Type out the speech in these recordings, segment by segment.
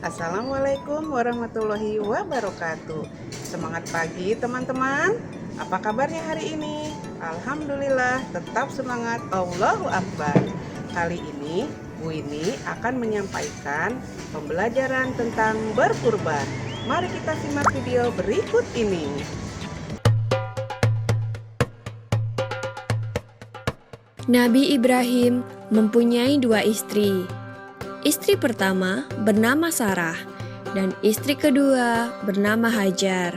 Assalamualaikum warahmatullahi wabarakatuh. Semangat pagi teman-teman. Apa kabarnya hari ini? Alhamdulillah, tetap semangat. Allahu Akbar. Kali ini Bu Ini akan menyampaikan pembelajaran tentang berkurban. Mari kita simak video berikut ini. Nabi Ibrahim mempunyai dua istri. Istri pertama bernama Sarah dan istri kedua bernama Hajar.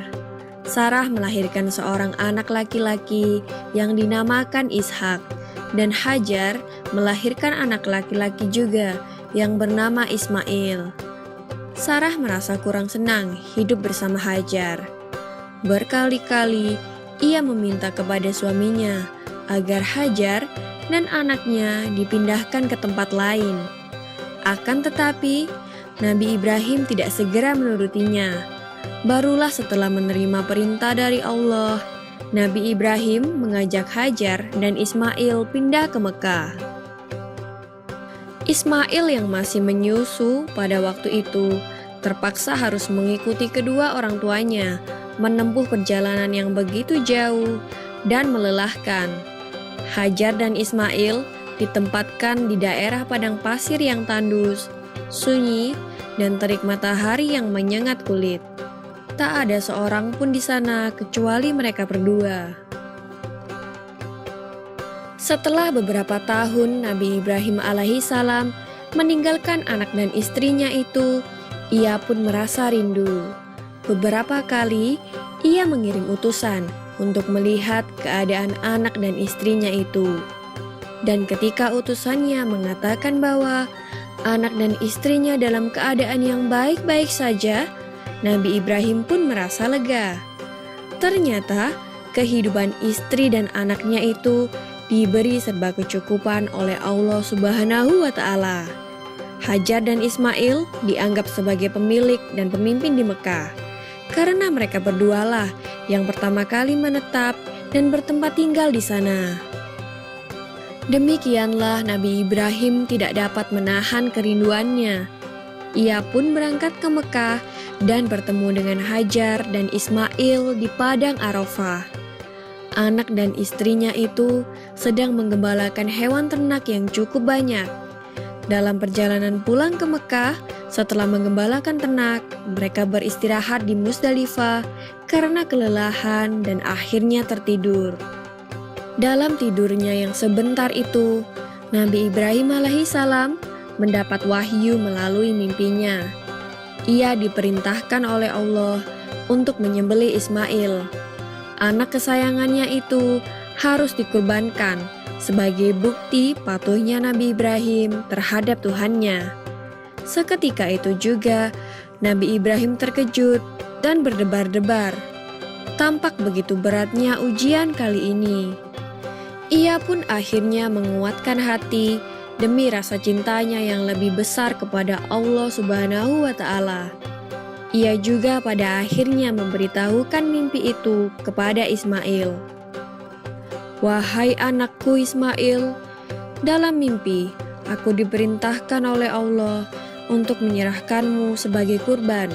Sarah melahirkan seorang anak laki-laki yang dinamakan Ishak dan Hajar melahirkan anak laki-laki juga yang bernama Ismail. Sarah merasa kurang senang hidup bersama Hajar. Berkali-kali ia meminta kepada suaminya agar Hajar dan anaknya dipindahkan ke tempat lain. Akan tetapi, Nabi Ibrahim tidak segera menurutinya. Barulah setelah menerima perintah dari Allah, Nabi Ibrahim mengajak Hajar dan Ismail pindah ke Mekah. Ismail yang masih menyusu pada waktu itu terpaksa harus mengikuti kedua orang tuanya menempuh perjalanan yang begitu jauh dan melelahkan. Hajar dan Ismail ditempatkan di daerah padang pasir yang tandus, sunyi, dan terik matahari yang menyengat kulit. Tak ada seorang pun di sana kecuali mereka berdua. Setelah beberapa tahun Nabi Ibrahim alaihissalam meninggalkan anak dan istrinya itu, ia pun merasa rindu. Beberapa kali ia mengirim utusan untuk melihat keadaan anak dan istrinya itu. Dan ketika utusannya mengatakan bahwa anak dan istrinya dalam keadaan yang baik-baik saja, Nabi Ibrahim pun merasa lega. Ternyata kehidupan istri dan anaknya itu diberi serba kecukupan oleh Allah Subhanahu wa Ta'ala. Hajar dan Ismail dianggap sebagai pemilik dan pemimpin di Mekah, karena mereka berdualah yang pertama kali menetap dan bertempat tinggal di sana. Demikianlah Nabi Ibrahim tidak dapat menahan kerinduannya. Ia pun berangkat ke Mekah dan bertemu dengan Hajar dan Ismail di padang Arafah. Anak dan istrinya itu sedang menggembalakan hewan ternak yang cukup banyak. Dalam perjalanan pulang ke Mekah, setelah menggembalakan ternak, mereka beristirahat di Musdalifah karena kelelahan dan akhirnya tertidur. Dalam tidurnya yang sebentar itu, Nabi Ibrahim alaihissalam mendapat wahyu melalui mimpinya. Ia diperintahkan oleh Allah untuk menyembelih Ismail. Anak kesayangannya itu harus dikurbankan sebagai bukti patuhnya Nabi Ibrahim terhadap Tuhannya. Seketika itu juga, Nabi Ibrahim terkejut dan berdebar-debar. Tampak begitu beratnya ujian kali ini. Ia pun akhirnya menguatkan hati demi rasa cintanya yang lebih besar kepada Allah Subhanahu wa Ta'ala. Ia juga pada akhirnya memberitahukan mimpi itu kepada Ismail. "Wahai anakku Ismail, dalam mimpi aku diperintahkan oleh Allah untuk menyerahkanmu sebagai kurban,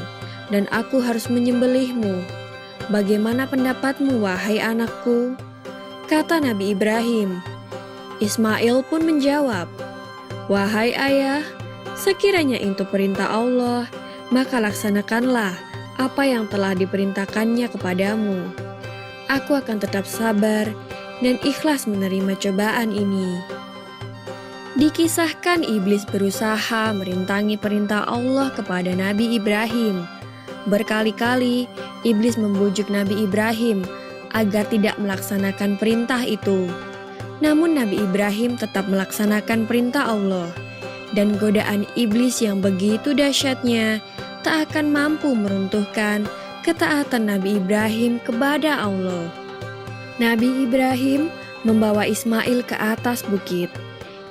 dan aku harus menyembelihmu. Bagaimana pendapatmu, wahai anakku?" Kata Nabi Ibrahim. Ismail pun menjawab, "Wahai ayah, sekiranya itu perintah Allah, maka laksanakanlah apa yang telah diperintahkannya kepadamu. Aku akan tetap sabar dan ikhlas menerima cobaan ini." Dikisahkan iblis berusaha merintangi perintah Allah kepada Nabi Ibrahim. Berkali-kali iblis membujuk Nabi Ibrahim agar tidak melaksanakan perintah itu. Namun Nabi Ibrahim tetap melaksanakan perintah Allah, dan godaan iblis yang begitu dahsyatnya tak akan mampu meruntuhkan ketaatan Nabi Ibrahim kepada Allah. Nabi Ibrahim membawa Ismail ke atas bukit.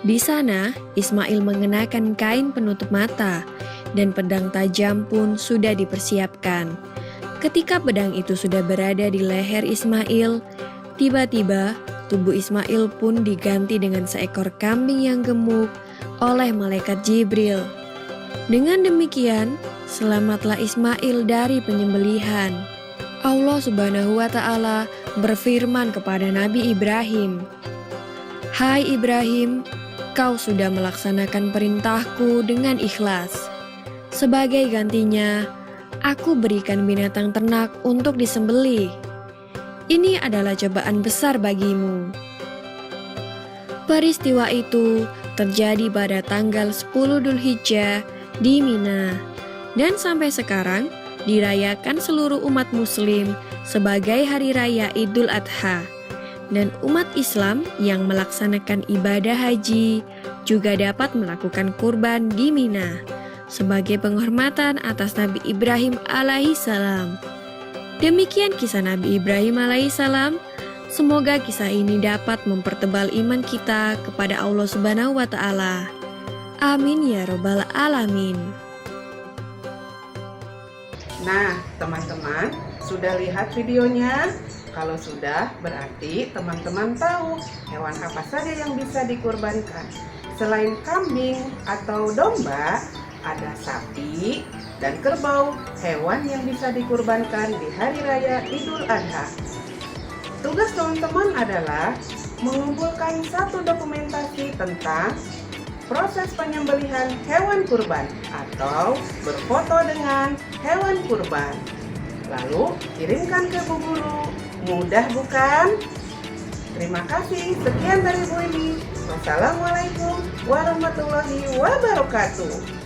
Di sana, Ismail mengenakan kain penutup mata, dan pedang tajam pun sudah dipersiapkan. Ketika pedang itu sudah berada di leher Ismail, tiba-tiba tubuh Ismail pun diganti dengan seekor kambing yang gemuk oleh malaikat Jibril. Dengan demikian, selamatlah Ismail dari penyembelihan. Allah Subhanahu wa Ta'ala berfirman kepada Nabi Ibrahim, "Hai Ibrahim, kau sudah melaksanakan perintahku dengan ikhlas. Sebagai gantinya, aku berikan binatang ternak untuk disembelih. Ini adalah cobaan besar bagimu." Peristiwa itu terjadi pada tanggal 10 Dzulhijjah di Mina, dan sampai sekarang dirayakan seluruh umat muslim sebagai hari raya Idul Adha. Dan umat Islam yang melaksanakan ibadah haji juga dapat melakukan kurban di Mina sebagai penghormatan atas Nabi Ibrahim alaihissalam. Demikian kisah Nabi Ibrahim alaihissalam. Semoga kisah ini dapat mempertebal iman kita kepada Allah Subhanahu wa Ta'ala. Amin ya Robbal 'Alamin. Nah, teman-teman, sudah lihat videonya? Kalau sudah, berarti teman-teman tahu hewan apa saja yang bisa dikurbankan. Selain kambing atau domba, ada sapi dan kerbau, hewan yang bisa dikurbankan di hari raya Idul Adha. Tugas teman-teman adalah mengumpulkan satu dokumentasi tentang proses penyembelihan hewan kurban atau berfoto dengan hewan kurban. Lalu kirimkan ke Bu Guru. Mudah bukan? Terima kasih. Sekian dari Bu Ini. Wassalamualaikum warahmatullahi wabarakatuh.